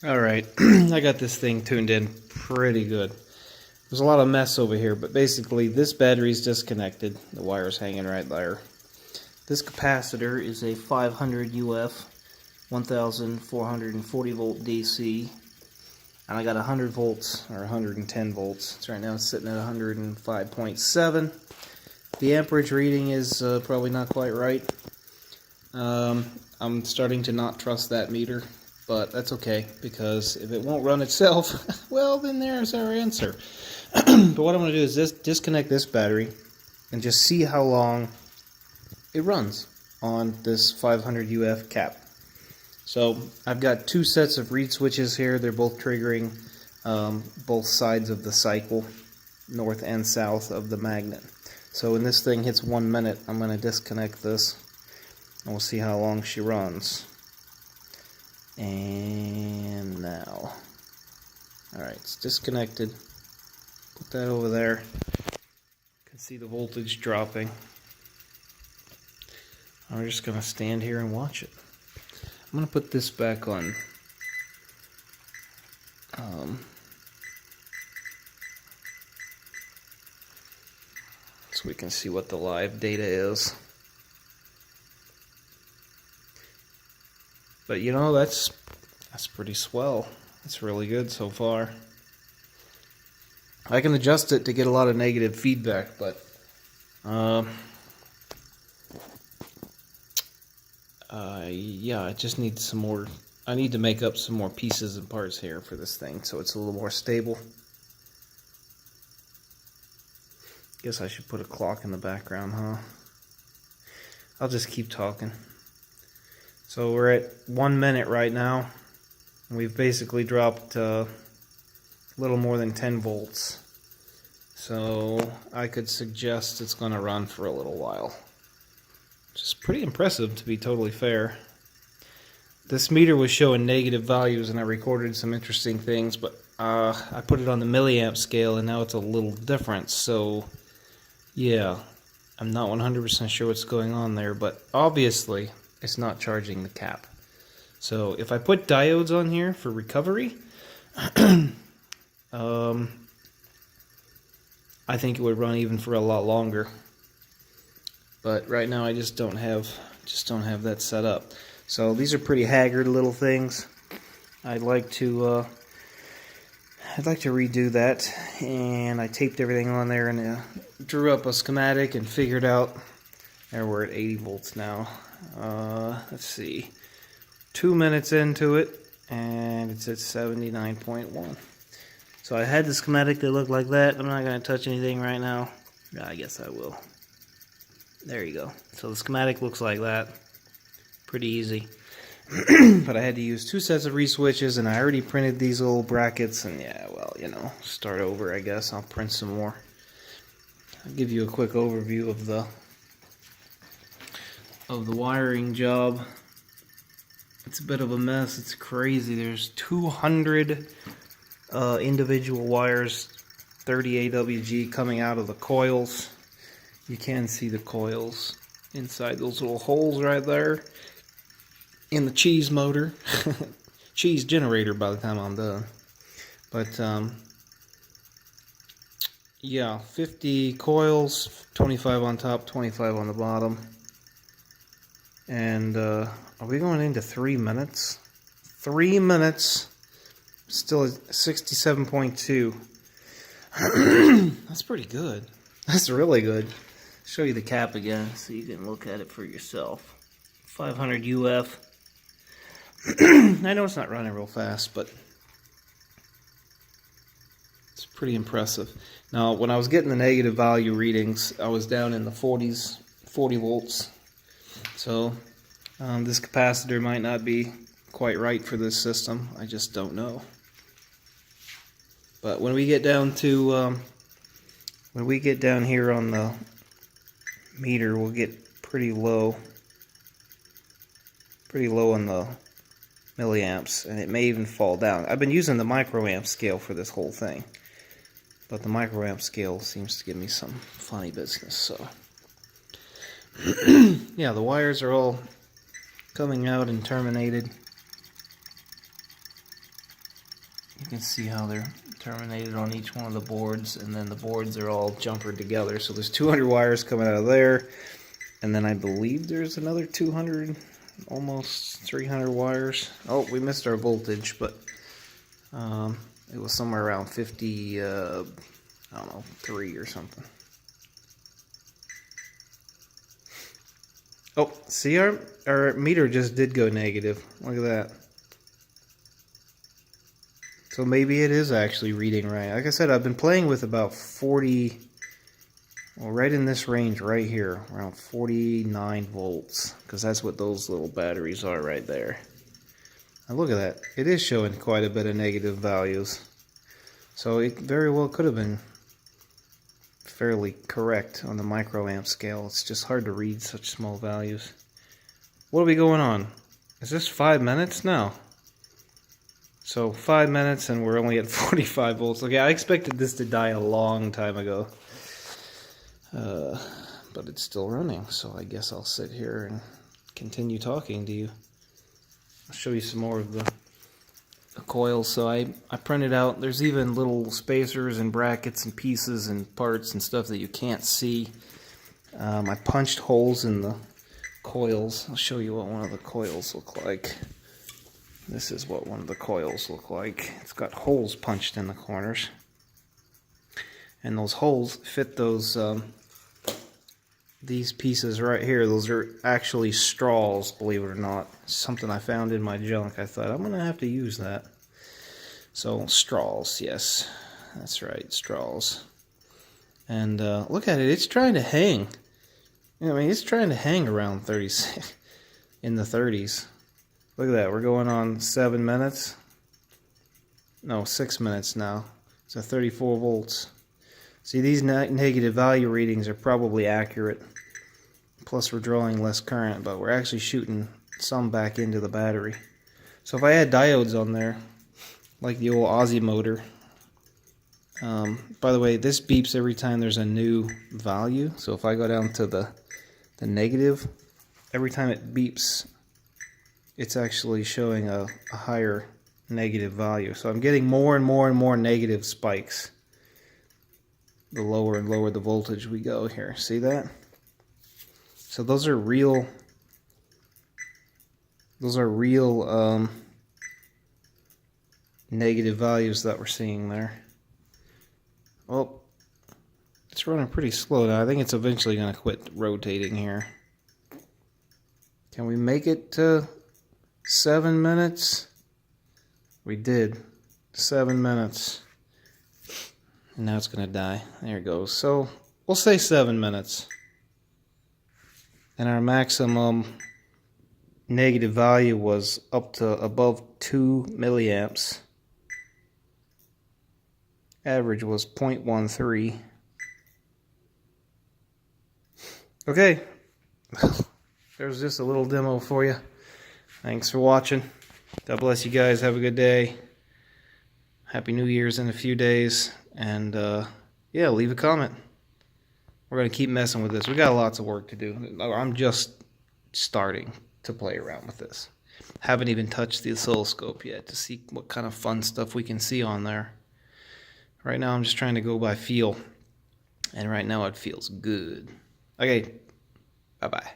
Alright, I got this thing tuned in pretty good. There's a lot of mess over here, but basically this battery's disconnected. The wire's hanging right there. This capacitor is a 500 UF, 1440 volt DC, and I got 100 volts, or 110 volts. So right now it's sitting at 105.7. The amperage reading is probably not quite right. I'm starting to not trust that meter. But that's okay, because if it won't run itself, well, then there's our answer. But what I'm going to do is just disconnect this battery and just see how long it runs on this 500 UF cap. So I've got two sets of reed switches here. They're both triggering both sides of the cycle, north and south of the magnet. So when this thing hits 1 minute, I'm going to disconnect this, and we'll see how long she runs. And now, alright, it's disconnected. Put that over there. You can see the voltage dropping. I'm just going to stand here and watch it. I'm going to put this back on. So we can see what the live data is. But you know, that's pretty swell. That's really good so far. I can adjust it to get a lot of negative feedback, but yeah, it just needs some more. I need to make up some more pieces and parts here for this thing so it's a little more stable. Guess I should put a clock in the background, huh? I'll just keep talking. So we're at 1 minute right now. We've basically dropped a little more than 10 volts. So I could suggest it's going to run for a little while. Which is pretty impressive, to be totally fair. This meter was showing negative values and I recorded some interesting things, but I put it on the milliamp scale and now it's a little different. So yeah, I'm not 100% sure what's going on there, but obviously it's not charging the cap. So if I put diodes on here for recovery, I think it would run even for a lot longer. But right now I just don't have that set up. So these are pretty haggard little things. I'd like to redo that, and I taped everything on there and drew up a schematic and figured out. There, we're at 80 volts now. Let's see, 2 minutes into it and it's at 79.1. So I had the schematic that looked like that. I'm not going to touch anything right now. I guess I will. There you go. So the schematic looks like that. Pretty easy. But I had to use two sets of reed switches, and I already printed these little brackets, and yeah, well, you know, start over, I guess. I'll print some more. I'll give you a quick overview of the wiring job. It's a bit of a mess. It's crazy. There's 200 individual wires, 30 AWG coming out of the coils. You can see the coils inside those little holes right there in the cheese motor. Cheese generator by the time I'm done. But yeah, 50 coils, 25 on top, 25 on the bottom. And are we going into 3 minutes? 3 minutes. Still at 67.2. That's pretty good. That's really good. Show you the cap again so you can look at it for yourself. 500 UF. I know it's not running real fast, but it's pretty impressive. Now, when I was getting the negative value readings, I was down in the 40s, 40 volts. So this capacitor might not be quite right for this system. I just don't know. But when we get down to here on the meter, we'll get pretty low on the milliamps, and it may even fall down. I've been using the microamp scale for this whole thing, but the microamp scale seems to give me some funny business. So yeah, the wires are all coming out and terminated. You can see how they're terminated on each one of the boards, and then the boards are all jumpered together. So there's 200 wires coming out of there, and then I believe there's another 200, almost 300 wires. Oh, we missed our voltage, but it was somewhere around 50, I don't know, 3 or something. Oh, see, our meter just did go negative. Look at that. So maybe it is actually reading right. Like I said, I've been playing with about 40, well, right in this range right here, around 49 volts, because that's what those little batteries are right there. Now look at that. It is showing quite a bit of negative values. So it very well could have been fairly correct on the microamp scale. It's just hard to read such small values. What are we going on? Is this 5 minutes now? So 5 minutes and we're only at 45 volts. Okay, I expected this to die a long time ago. But it's still running, so I guess I'll sit here and continue talking to you. I'll show you some more of the coils. So I printed out, there's even little spacers and brackets and pieces and parts and stuff that you can't see. I punched holes in the coils. I'll show you what one of the coils look like. This is what one of the coils look like. It's got holes punched in the corners, and those holes fit those these pieces right here. Those are actually straws, believe it or not. Something I found in my junk. I thought I'm gonna have to use that. So straws, yes, that's right, straws. And look at it, it's trying to hang. I mean, it's trying to hang around 36 in the 30s. Look at that, we're going on 7 minutes. No, 6 minutes now. So 34 volts. See, these negative value readings are probably accurate. Plus we're drawing less current, but we're actually shooting some back into the battery. So if I had diodes on there, like the old Aussie motor. By the way, this beeps every time there's a new value. So if I go down to the negative, every time it beeps, it's actually showing a higher negative value. So I'm getting more and more and more negative spikes the lower and lower the voltage we go here. See that? So those are real negative values that we're seeing there. Well, it's running pretty slow now. I think it's eventually going to quit rotating here. Can we make it to 7 minutes? We did. 7 minutes. And now it's going to die. There it goes. So we'll say 7 minutes. And our maximum negative value was up to above 2 milliamps. Average was 0.13. Okay. There's just a little demo for you. Thanks for watching. God bless you guys. Have a good day. Happy New Year's in a few days. And yeah, leave a comment. We're going to keep messing with this. We got lots of work to do. I'm just starting to play around with this. Haven't even touched the oscilloscope yet to see what kind of fun stuff we can see on there. Right now I'm just trying to go by feel. And right now it feels good. Okay, bye-bye.